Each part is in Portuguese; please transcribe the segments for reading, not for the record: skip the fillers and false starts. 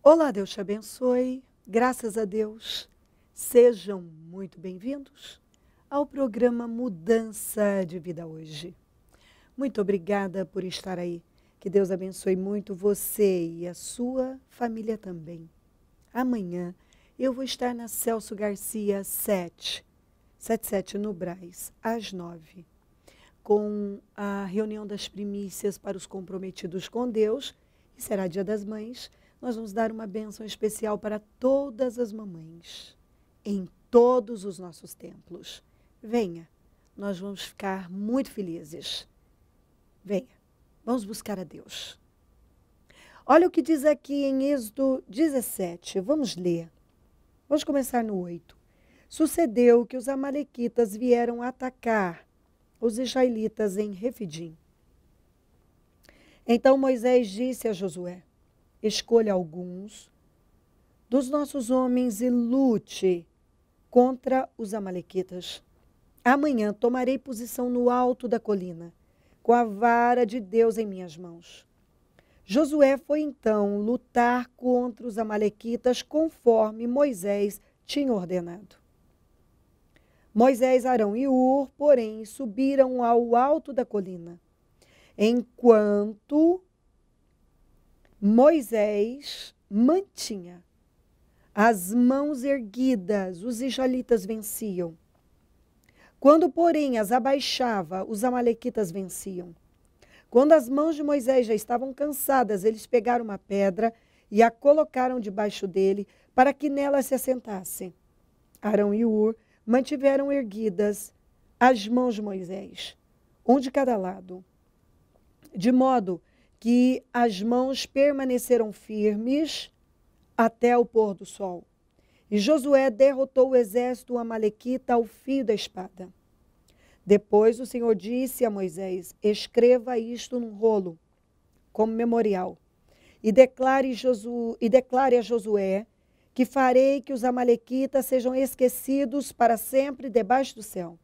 Olá, Deus te abençoe. Graças a Deus. Sejam muito bem-vindos ao programa Mudança de Vida hoje. Muito obrigada por estar aí. Que Deus abençoe muito você e a sua família também. Amanhã eu vou estar na Celso Garcia 777 no Brás, às 9, com a reunião das primícias para os comprometidos com Deus, e será Dia das Mães. Nós vamos dar uma bênção especial para todas as mamães, em todos os nossos templos. Venha, nós vamos ficar muito felizes. Venha, vamos buscar a Deus. Olha o que diz aqui em Êxodo 17, vamos ler. Vamos começar no 8. Sucedeu que os amalequitas vieram atacar os israelitas em Refidim. Então Moisés disse a Josué: escolha alguns dos nossos homens e lute contra os amalequitas. Amanhã tomarei posição no alto da colina, com a vara de Deus em minhas mãos. Josué foi então lutar contra os amalequitas conforme Moisés tinha ordenado. Moisés, Arão e Hur, porém, subiram ao alto da colina. Enquanto Moisés mantinha as mãos erguidas, os israelitas venciam. Quando, porém, as abaixava, os amalequitas venciam. Quando as mãos de Moisés já estavam cansadas, eles pegaram uma pedra e a colocaram debaixo dele para que nela se assentassem. Arão e Hur mantiveram erguidas as mãos de Moisés, um de cada lado, de modo que as mãos permaneceram firmes até o pôr do sol. E Josué derrotou o exército amalequita ao fio da espada. Depois o Senhor disse a Moisés: escreva isto num rolo, como memorial, e declare a Josué que farei que os amalequitas sejam esquecidos para sempre debaixo do céu.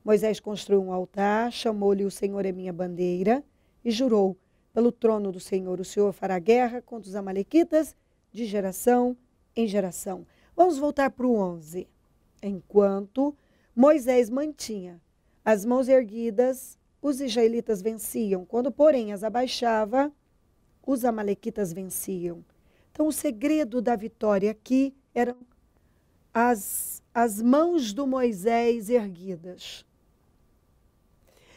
Moisés construiu um altar, chamou-lhe o Senhor é minha bandeira, e jurou: pelo trono do Senhor, o Senhor fará guerra contra os amalequitas de geração em geração. Vamos voltar para o 11. Enquanto Moisés mantinha as mãos erguidas, os israelitas venciam. Quando, porém, as abaixava, os amalequitas venciam. Então, o segredo da vitória aqui eram as mãos do Moisés erguidas.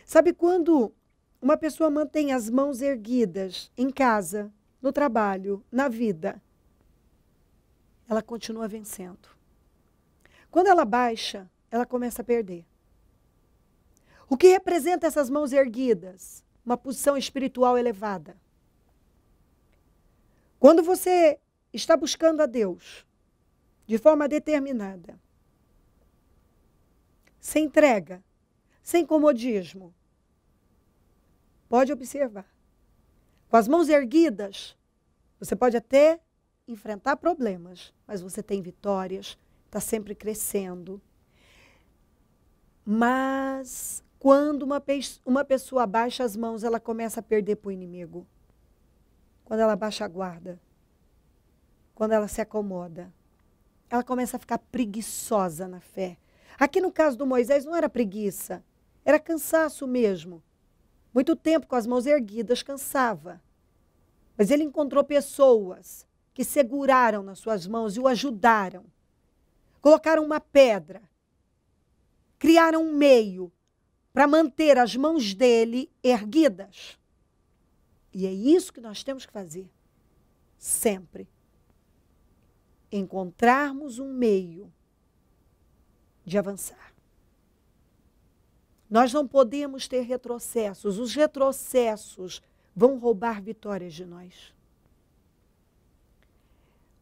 Sabe quando uma pessoa mantém as mãos erguidas em casa, no trabalho, na vida, ela continua vencendo. Quando ela baixa, ela começa a perder. O que representa essas mãos erguidas? Uma posição espiritual elevada. Quando você está buscando a Deus de forma determinada, sem entrega, sem comodismo, pode observar. Com as mãos erguidas, você pode até enfrentar problemas, mas você tem vitórias, está sempre crescendo. Mas quando uma pessoa abaixa as mãos, ela começa a perder para o inimigo. Quando ela baixa a guarda, quando ela se acomoda, ela começa a ficar preguiçosa na fé. Aqui no caso do Moisés não era preguiça, era cansaço mesmo. Muito tempo com as mãos erguidas cansava. Mas ele encontrou pessoas que seguraram nas suas mãos e o ajudaram. Colocaram uma pedra, criaram um meio para manter as mãos dele erguidas. E é isso que nós temos que fazer, sempre. Encontrarmos um meio de avançar. Nós não podemos ter retrocessos. Os retrocessos vão roubar vitórias de nós.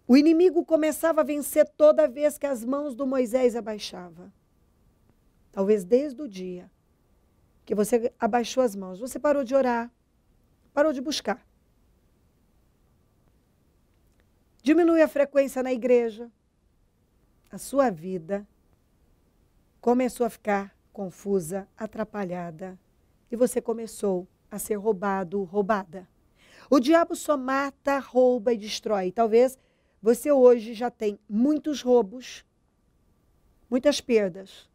O inimigo começava a vencer toda vez que as mãos do Moisés abaixavam. Talvez desde o dia que você abaixou as mãos, você parou de orar, parou de buscar. Diminui a frequência na igreja. A sua vida começou a ficar confusa, atrapalhada. E você começou a ser roubado, roubada. O diabo só mata, rouba e destrói. Talvez você hoje já tem muitos roubos, muitas perdas,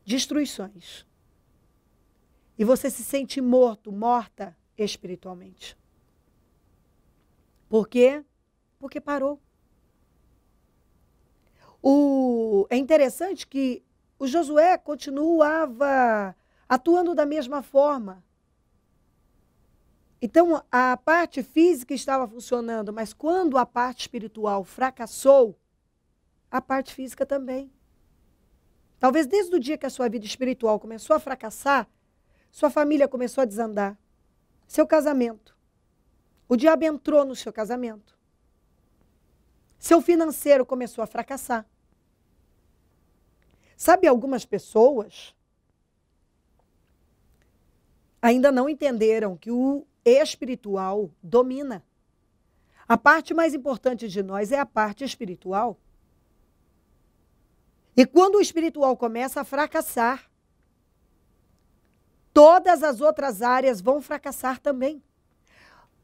destruições. E você se sente morto, morta espiritualmente. Por quê? Porque parou. É interessante que o Josué continuava atuando da mesma forma. Então, a parte física estava funcionando, mas quando a parte espiritual fracassou, a parte física também. Talvez desde o dia que a sua vida espiritual começou a fracassar, sua família começou a desandar. Seu casamento. O diabo entrou no seu casamento. Seu financeiro começou a fracassar. Sabe, algumas pessoas ainda não entenderam que o espiritual domina. A parte mais importante de nós é a parte espiritual. E quando o espiritual começa a fracassar, todas as outras áreas vão fracassar também.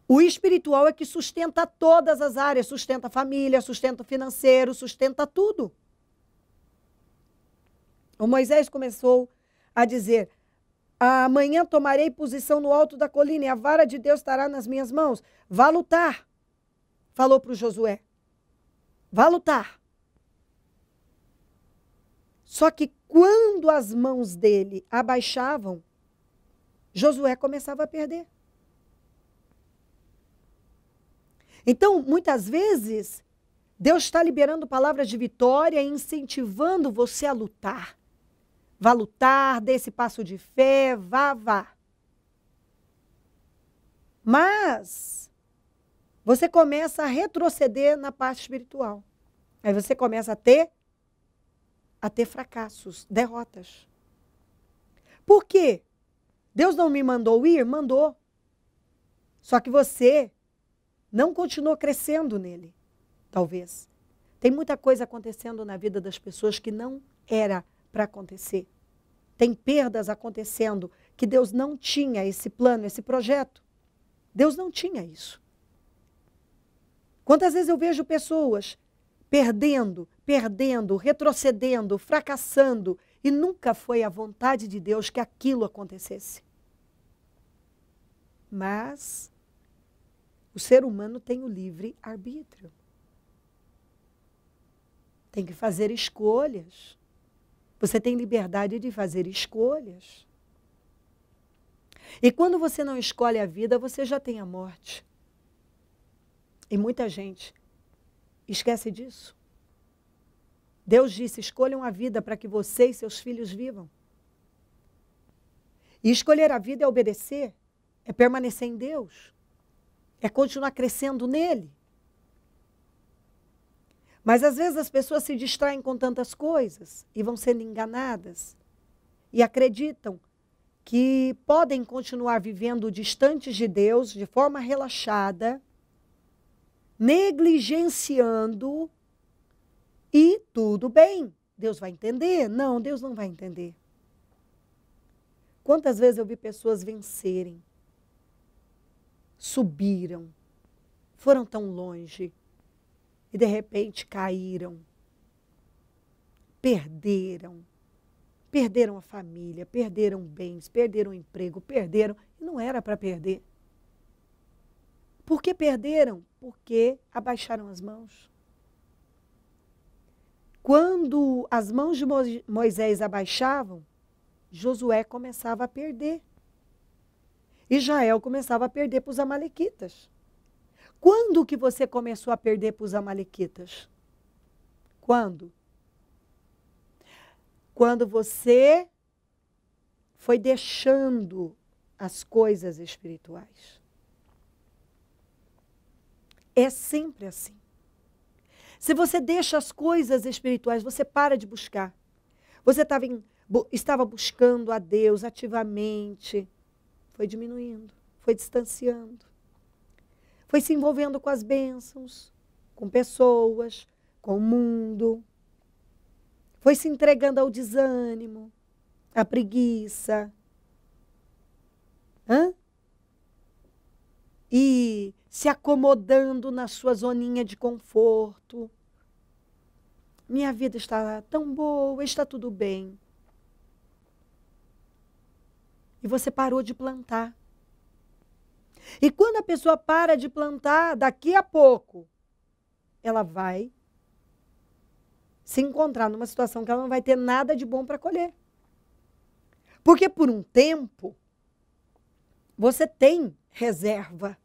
O espiritual é que sustenta todas as áreas, sustenta a família, sustenta o financeiro, sustenta tudo. O Moisés começou a dizer: amanhã tomarei posição no alto da colina e a vara de Deus estará nas minhas mãos. Vá lutar, falou para o Josué. Vá lutar. Só que quando as mãos dele abaixavam, Josué começava a perder. Então, muitas vezes, Deus está liberando palavras de vitória e incentivando você a lutar. Vá lutar, dê esse passo de fé, vá. Mas você começa a retroceder na parte espiritual. Aí você começa a ter fracassos, derrotas. Por quê? Deus não me mandou ir? Mandou. Só que você não continuou crescendo nele, talvez. Tem muita coisa acontecendo na vida das pessoas que não era para acontecer. Tem perdas acontecendo que Deus não tinha esse plano, esse projeto. Deus não tinha isso. Quantas vezes eu vejo pessoas perdendo, retrocedendo, fracassando, e nunca foi a vontade de Deus que aquilo acontecesse. Mas o ser humano tem o livre arbítrio. Tem que fazer escolhas. Você tem liberdade de fazer escolhas. E quando você não escolhe a vida, você já tem a morte. E muita gente esquece disso. Deus disse: escolham a vida para que você e seus filhos vivam. E escolher a vida é obedecer, é permanecer em Deus, é continuar crescendo nele. Mas às vezes as pessoas se distraem com tantas coisas e vão sendo enganadas e acreditam que podem continuar vivendo distantes de Deus de forma relaxada, negligenciando, e tudo bem. Deus vai entender? Não, Deus não vai entender. Quantas vezes eu vi pessoas vencerem, subiram, foram tão longe, e de repente caíram, perderam a família, perderam bens, perderam o emprego, perderam, e não era para perder. Por que perderam? Porque abaixaram as mãos. Quando as mãos de Moisés abaixavam, Josué começava a perder. Israel começava a perder para os amalequitas. Quando que você começou a perder para os amalequitas? Quando? Quando você foi deixando as coisas espirituais. É sempre assim. Se você deixa as coisas espirituais, você para de buscar. Você estava buscando a Deus ativamente, foi diminuindo, foi distanciando. Foi se envolvendo com as bênçãos, com pessoas, com o mundo. Foi se entregando ao desânimo, à preguiça. E se acomodando na sua zoninha de conforto. Minha vida está tão boa, está tudo bem. E você parou de plantar. E quando a pessoa para de plantar, daqui a pouco, ela vai se encontrar numa situação que ela não vai ter nada de bom para colher. Porque por um tempo, você tem reserva.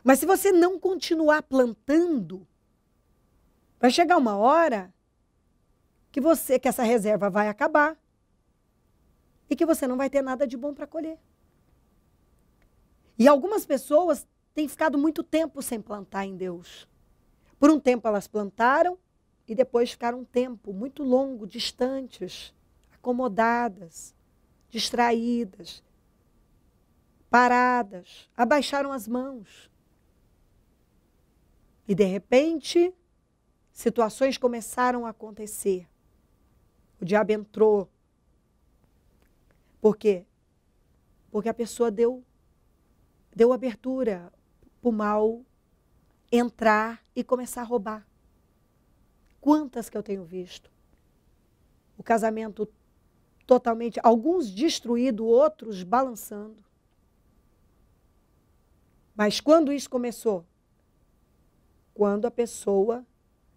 Mas se você não continuar plantando, vai chegar uma hora que essa reserva vai acabar e que você não vai ter nada de bom para colher. E algumas pessoas têm ficado muito tempo sem plantar em Deus. Por um tempo elas plantaram e depois ficaram um tempo muito longo, distantes, acomodadas, distraídas, paradas, abaixaram as mãos. E de repente, situações começaram a acontecer. O diabo entrou. Por quê? Porque a pessoa deu abertura para o mal entrar e começar a roubar. Quantas que eu tenho visto? O casamento totalmente, alguns destruídos, outros balançando. Mas quando isso começou? Quando a pessoa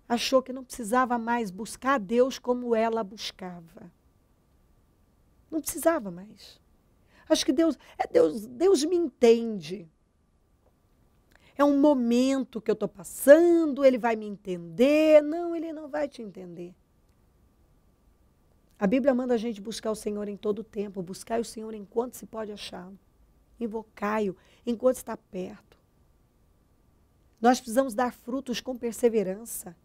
achou que não precisava mais buscar a Deus como ela buscava. Não precisava mais. Acho que Deus me entende. É um momento que eu estou passando, Ele vai me entender. Não, Ele não vai te entender. A Bíblia manda a gente buscar o Senhor em todo o tempo, buscar o Senhor enquanto se pode achá-lo. Invocai-o enquanto está perto. Nós precisamos dar frutos com perseverança.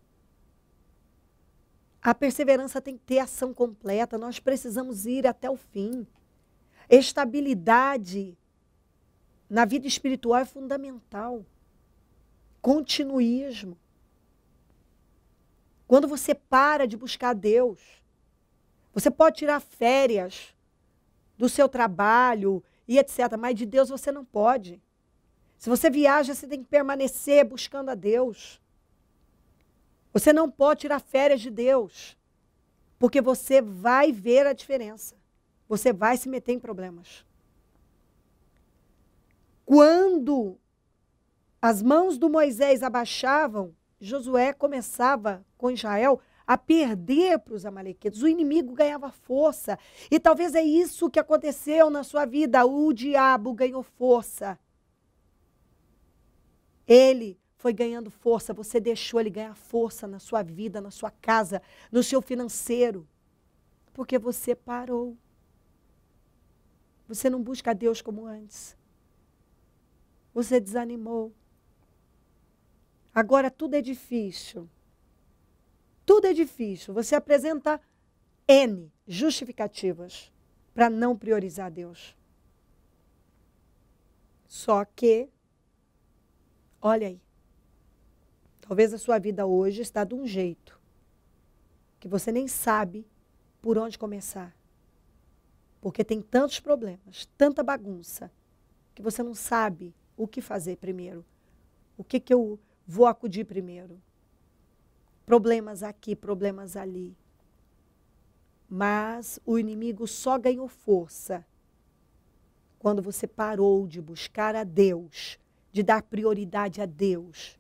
A perseverança tem que ter ação completa, nós precisamos ir até o fim. Estabilidade na vida espiritual é fundamental. Continuismo. Quando você para de buscar Deus, você pode tirar férias do seu trabalho e etc., mas de Deus você não pode. Se você viaja, você tem que permanecer buscando a Deus. Você não pode tirar férias de Deus, porque você vai ver a diferença. Você vai se meter em problemas. Quando as mãos do Moisés abaixavam, Josué começava com Israel a perder para os amalequitas. O inimigo ganhava força. E talvez é isso que aconteceu na sua vida. O diabo ganhou força. Ele foi ganhando força. Você deixou ele ganhar força na sua vida, na sua casa, no seu financeiro. Porque você parou. Você não busca a Deus como antes. Você desanimou. Agora tudo é difícil. Tudo é difícil. Você apresenta N justificativas para não priorizar Deus. Só que, olha aí, talvez a sua vida hoje está de um jeito que você nem sabe por onde começar. Porque tem tantos problemas, tanta bagunça, que você não sabe o que fazer primeiro. O que eu vou acudir primeiro? Problemas aqui, problemas ali. Mas o inimigo só ganhou força quando você parou de buscar a Deus, de dar prioridade a Deus.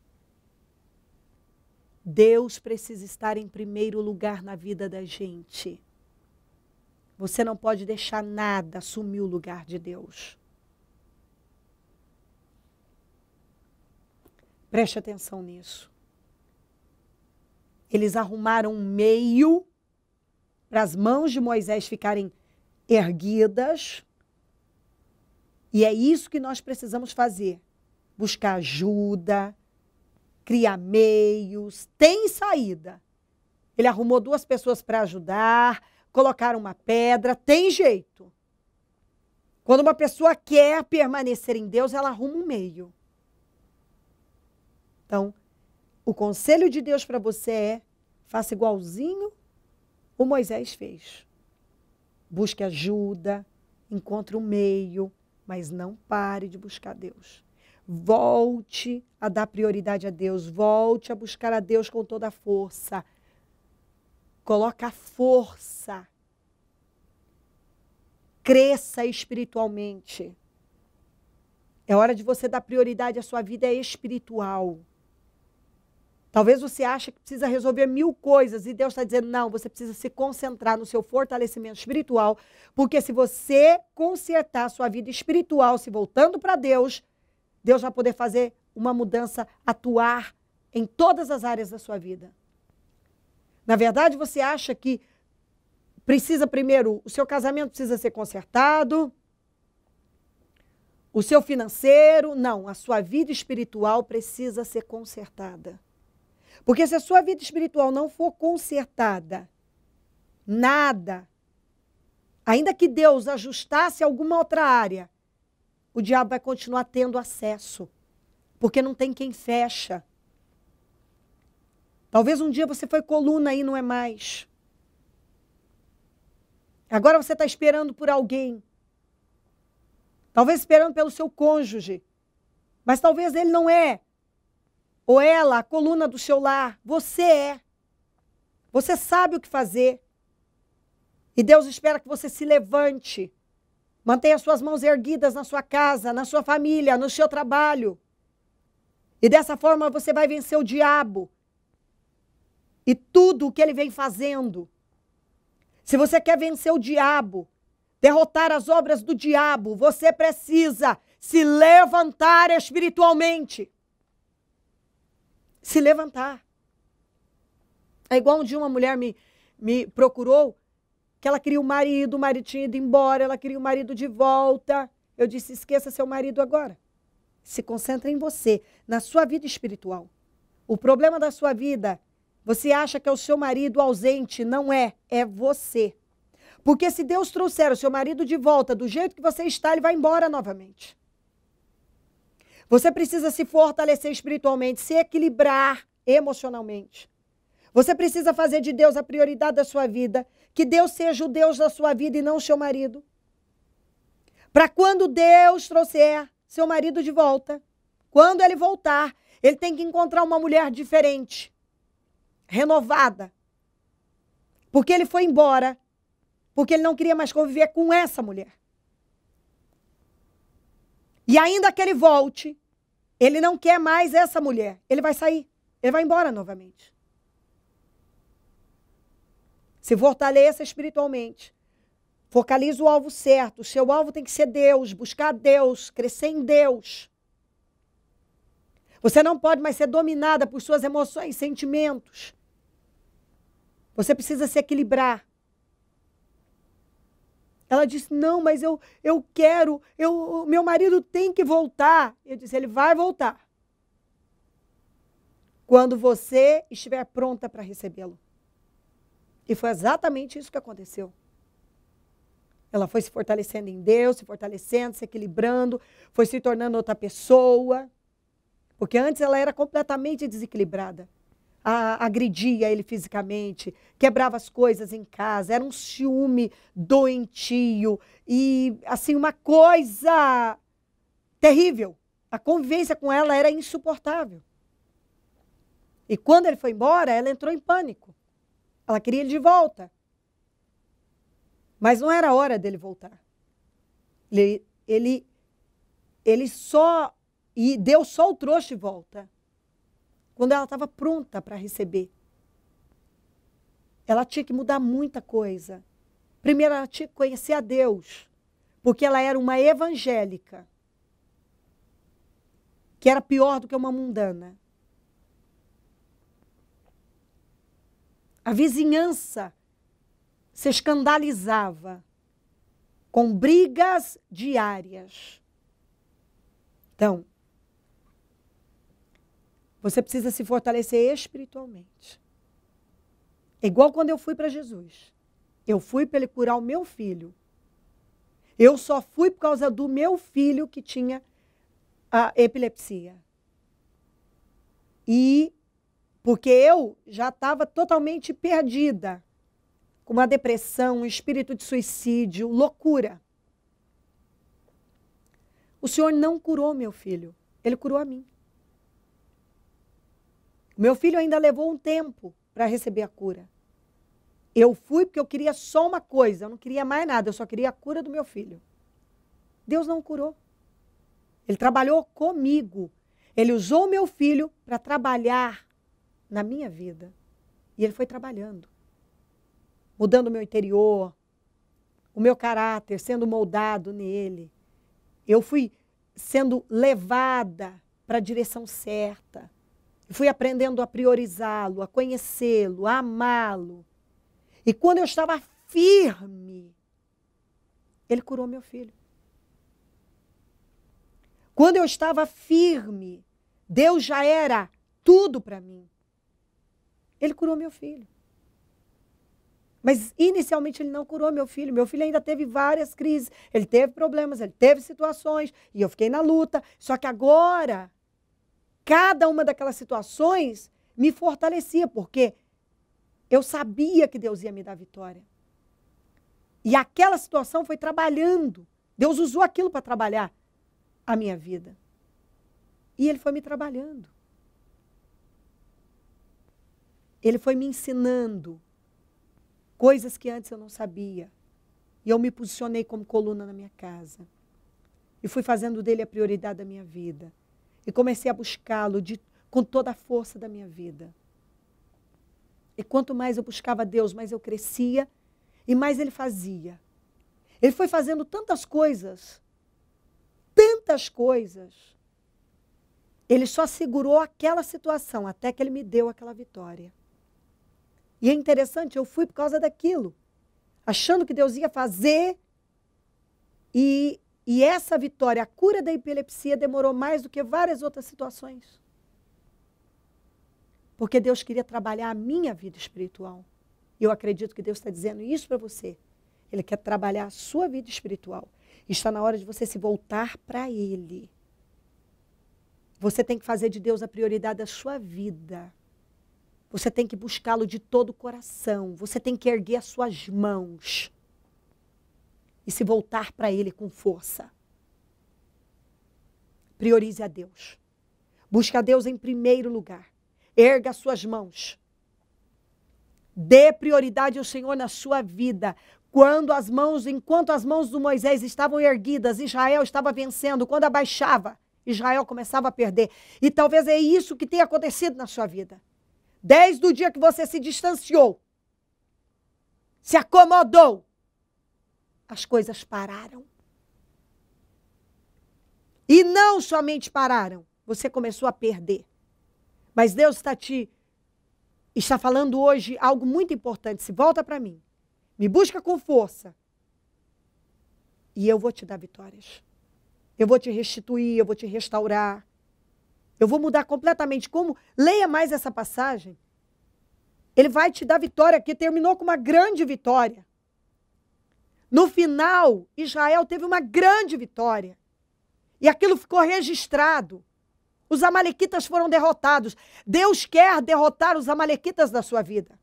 Deus precisa estar em primeiro lugar na vida da gente. Você não pode deixar nada assumir o lugar de Deus. Preste atenção nisso. Eles arrumaram um meio para as mãos de Moisés ficarem erguidas. E é isso que nós precisamos fazer. Buscar ajuda, criar meios. Tem saída. Ele arrumou 2 pessoas para ajudar, colocaram uma pedra, tem jeito. Quando uma pessoa quer permanecer em Deus, ela arruma um meio. Então, o conselho de Deus para você é, faça igualzinho o Moisés fez. Busque ajuda, encontre um meio, mas não pare de buscar Deus. Volte a dar prioridade a Deus. Volte a buscar a Deus com toda a força. Coloca a força. Cresça espiritualmente. É hora de você dar prioridade à sua vida espiritual. Talvez você ache que precisa resolver 1000 coisas e Deus está dizendo, não, você precisa se concentrar no seu fortalecimento espiritual, porque se você consertar a sua vida espiritual, se voltando para Deus, Deus vai poder fazer uma mudança, atuar em todas as áreas da sua vida. Na verdade, você acha que precisa primeiro, o seu casamento precisa ser consertado, o seu financeiro, não, a sua vida espiritual precisa ser consertada. Porque se a sua vida espiritual não for consertada, nada, ainda que Deus ajustasse alguma outra área, o diabo vai continuar tendo acesso, porque não tem quem fecha. Talvez um dia você foi coluna e não é mais. Agora você está esperando por alguém. Talvez esperando pelo seu cônjuge. Mas talvez ele não é. Ou ela, a coluna do seu lar. Você é. Você sabe o que fazer. E Deus espera que você se levante. Mantenha suas mãos erguidas na sua casa, na sua família, no seu trabalho. E dessa forma você vai vencer o diabo. E tudo o que ele vem fazendo. Se você quer vencer o diabo, derrotar as obras do diabo, você precisa se levantar espiritualmente. Se levantar. É igual um dia uma mulher me procurou, que ela queria o marido tinha ido embora, ela queria o marido de volta. Eu disse, esqueça seu marido agora. Se concentre em você, na sua vida espiritual. O problema da sua vida, você acha que é o seu marido ausente, não é, é você. Porque se Deus trouxer o seu marido de volta do jeito que você está, ele vai embora novamente. Você precisa se fortalecer espiritualmente, se equilibrar emocionalmente. Você precisa fazer de Deus a prioridade da sua vida, que Deus seja o Deus da sua vida e não o seu marido. Para quando Deus trouxer seu marido de volta, quando ele voltar, ele tem que encontrar uma mulher diferente, renovada. Porque ele foi embora, porque ele não queria mais conviver com essa mulher. E ainda que ele volte, ele não quer mais essa mulher. Ele vai sair, ele vai embora novamente. Se fortaleça espiritualmente. Focalize o alvo certo. O seu alvo tem que ser Deus, buscar Deus, crescer em Deus. Você não pode mais ser dominada por suas emoções, sentimentos. Você precisa se equilibrar. Ela disse, não, mas eu quero, meu marido tem que voltar. Eu disse, ele vai voltar. Quando você estiver pronta para recebê-lo. E foi exatamente isso que aconteceu. Ela foi se fortalecendo em Deus, se fortalecendo, se equilibrando, foi se tornando outra pessoa. Porque antes ela era completamente desequilibrada. Agredia ele fisicamente, quebrava as coisas em casa, era um ciúme doentio e assim uma coisa terrível. A convivência com ela era insuportável. E quando ele foi embora, ela entrou em pânico. Ela queria ele de volta. Mas não era hora dele voltar. E Deus só o trouxe de volta quando ela estava pronta para receber. Ela tinha que mudar muita coisa. Primeiro, ela tinha que conhecer a Deus, porque ela era uma evangélica, que era pior do que uma mundana. A vizinhança se escandalizava com brigas diárias. Então, você precisa se fortalecer espiritualmente. É igual quando eu fui para Jesus. Eu fui para ele curar o meu filho. Eu só fui por causa do meu filho que tinha a epilepsia. E porque eu já estava totalmente perdida, com uma depressão, um espírito de suicídio, loucura. O Senhor não curou meu filho. Ele curou a mim. Meu filho ainda levou um tempo para receber a cura. Eu fui porque eu queria só uma coisa, eu não queria mais nada, eu só queria a cura do meu filho. Deus não curou. Ele trabalhou comigo. Ele usou o meu filho para trabalhar na minha vida. E ele foi trabalhando. Mudando o meu interior, o meu caráter, sendo moldado nele. Eu fui sendo levada para a direção certa. Fui aprendendo a priorizá-lo, a conhecê-lo, a amá-lo. E quando eu estava firme, ele curou meu filho. Quando eu estava firme, Deus já era tudo para mim. Ele curou meu filho. Mas inicialmente ele não curou meu filho. Meu filho ainda teve várias crises. Ele teve problemas, ele teve situações. E eu fiquei na luta. Só que agora, cada uma daquelas situações me fortalecia. Porque eu sabia que Deus ia me dar vitória. E aquela situação foi trabalhando. Deus usou aquilo para trabalhar a minha vida. E ele foi me trabalhando. Ele foi me ensinando coisas que antes eu não sabia. E eu me posicionei como coluna na minha casa. E fui fazendo dele a prioridade da minha vida. E comecei a buscá-lo com toda a força da minha vida. E quanto mais eu buscava Deus, mais eu crescia e mais ele fazia. Ele foi fazendo tantas coisas. Tantas coisas. Ele só segurou aquela situação até que ele me deu aquela vitória. E é interessante, eu fui por causa daquilo, achando que Deus ia fazer, e essa vitória, a cura da epilepsia, demorou mais do que várias outras situações. Porque Deus queria trabalhar a minha vida espiritual. E eu acredito que Deus está dizendo isso para você. Ele quer trabalhar a sua vida espiritual. E está na hora de você se voltar para Ele. Você tem que fazer de Deus a prioridade da sua vida. Você tem que buscá-lo de todo o coração. Você tem que erguer as suas mãos. E se voltar para Ele com força. Priorize a Deus. Busque a Deus em primeiro lugar. Erga as suas mãos. Dê prioridade ao Senhor na sua vida. Enquanto as mãos do Moisés estavam erguidas, Israel estava vencendo. Quando abaixava, Israel começava a perder. E talvez é isso que tenha acontecido na sua vida. Desde o dia que você se distanciou, se acomodou, as coisas pararam. E não somente pararam, você começou a perder. Mas Deus está falando hoje algo muito importante. Se volta para mim, me busca com força e eu vou te dar vitórias. Eu vou te restituir, eu vou te restaurar. Eu vou mudar completamente. Leia mais essa passagem. Ele vai te dar vitória, que terminou com uma grande vitória. No final, Israel teve uma grande vitória. E aquilo ficou registrado. Os amalequitas foram derrotados. Deus quer derrotar os amalequitas da sua vida.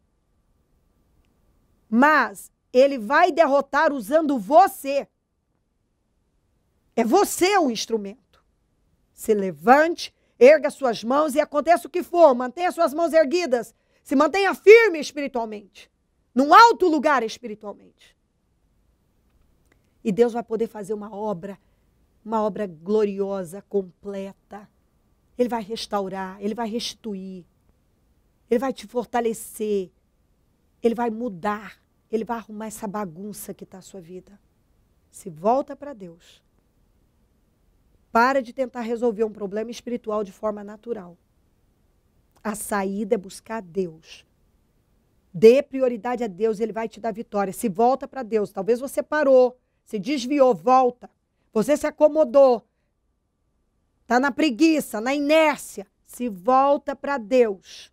Mas Ele vai derrotar usando você. É você o instrumento. Se levante, erga suas mãos e aconteça o que for, mantenha suas mãos erguidas. Se mantenha firme espiritualmente. Num alto lugar espiritualmente. E Deus vai poder fazer uma obra gloriosa, completa. Ele vai restaurar, Ele vai restituir. Ele vai te fortalecer. Ele vai mudar. Ele vai arrumar essa bagunça que está a sua vida. Se volta para Deus. Para de tentar resolver um problema espiritual de forma natural. A saída é buscar Deus. Dê prioridade a Deus, Ele vai te dar vitória. Se volta para Deus. Talvez você parou, se desviou, volta. Você se acomodou. Está na preguiça, na inércia. Se volta para Deus.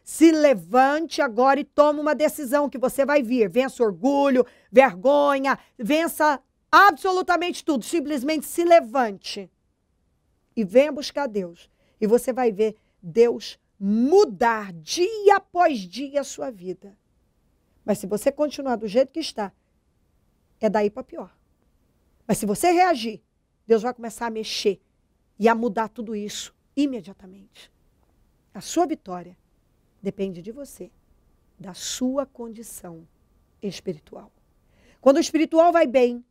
Se levante agora e tome uma decisão que você vai vir. Vença orgulho, vergonha, vença absolutamente tudo. Simplesmente se levante. E venha buscar Deus. E você vai ver Deus mudar dia após dia a sua vida. Mas se você continuar do jeito que está, é daí para pior. Mas se você reagir, Deus vai começar a mexer. e a mudar tudo isso imediatamente. A sua vitória depende de você, da sua condição espiritual. Quando o espiritual vai bem,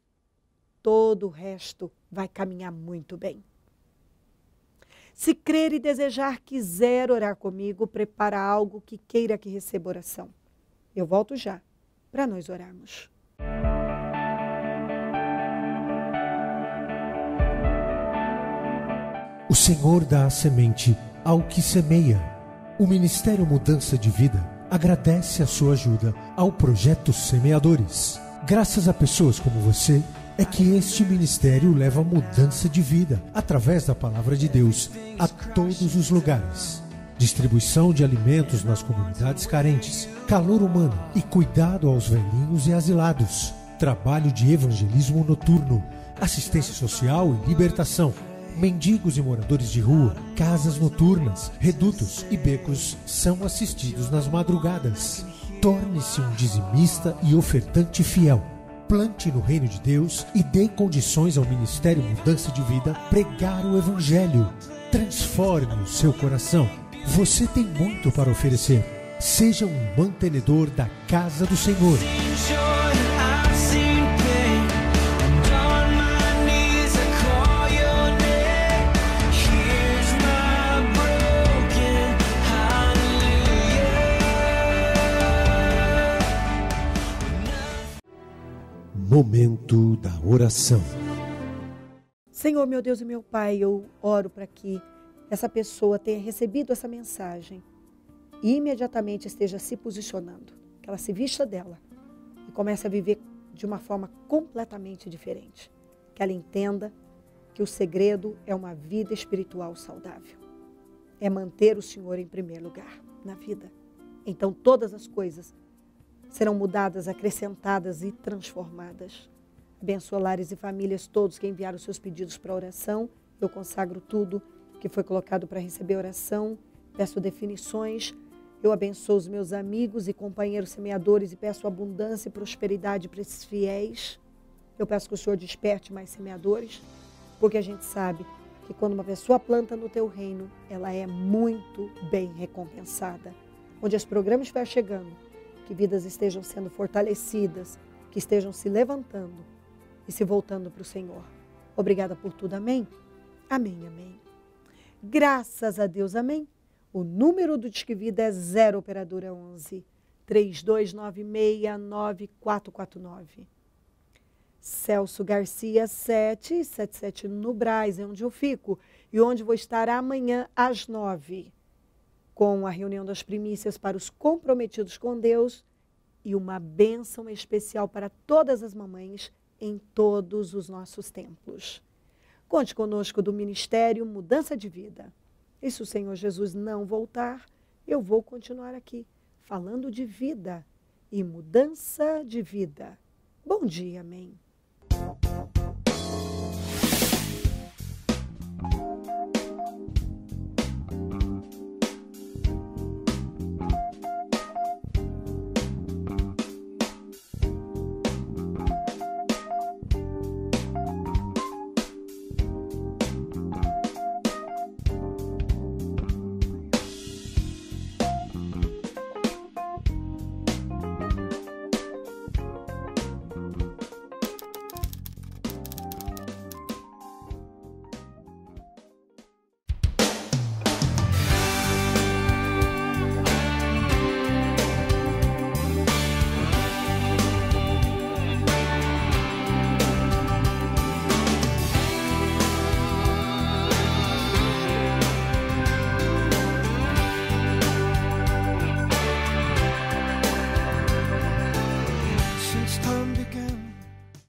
todo o resto vai caminhar muito bem. Se crer e desejar, quiser orar comigo, prepara algo que queira que receba oração. Eu volto já para nós orarmos. O Senhor dá a semente ao que semeia. O Ministério Mudança de Vida agradece a sua ajuda ao Projeto Semeadores. Graças a pessoas como você, é que este ministério leva mudança de vida através da palavra de Deus a todos os lugares. Distribuição de alimentos nas comunidades carentes, calor humano e cuidado aos velhinhos e asilados. Trabalho de evangelismo noturno, assistência social e libertação. Mendigos e moradores de rua, casas noturnas, redutos e becos são assistidos nas madrugadas. Torne-se um dizimista e ofertante fiel. Plante no reino de Deus e dê condições ao Ministério Mudança de Vida pregar o Evangelho. Transforme o seu coração. Você tem muito para oferecer. Seja um mantenedor da casa do Senhor. Momento da oração. Senhor, meu Deus e meu Pai, eu oro para que essa pessoa tenha recebido essa mensagem e imediatamente esteja se posicionando, que ela se vista dela e comece a viver de uma forma completamente diferente. Que ela entenda que o segredo é uma vida espiritual saudável. É manter o Senhor em primeiro lugar na vida. Então todas as coisas serão mudadas, acrescentadas e transformadas. Abençoa lares e famílias, todos que enviaram seus pedidos para oração. Eu consagro tudo que foi colocado para receber oração. Peço definições. Eu abençoo os meus amigos e companheiros semeadores e peço abundância e prosperidade para esses fiéis. Eu peço que o Senhor desperte mais semeadores, porque a gente sabe que quando uma pessoa planta no teu reino, ela é muito bem recompensada. Onde esse programa estiver chegando, que vidas estejam sendo fortalecidas, que estejam se levantando e se voltando para o Senhor. Obrigada por tudo, amém? Amém, amém. Graças a Deus, amém. O número do Disque Vida é 0 operadora 11 32969449. Celso Garcia 777 no Brás, é onde eu fico e onde vou estar amanhã às 9. Com a reunião das primícias para os comprometidos com Deus e uma bênção especial para todas as mamães em todos os nossos templos. Conte conosco do Ministério Mudança de Vida. E se o Senhor Jesus não voltar, eu vou continuar aqui, falando de vida e mudança de vida. Bom dia, amém.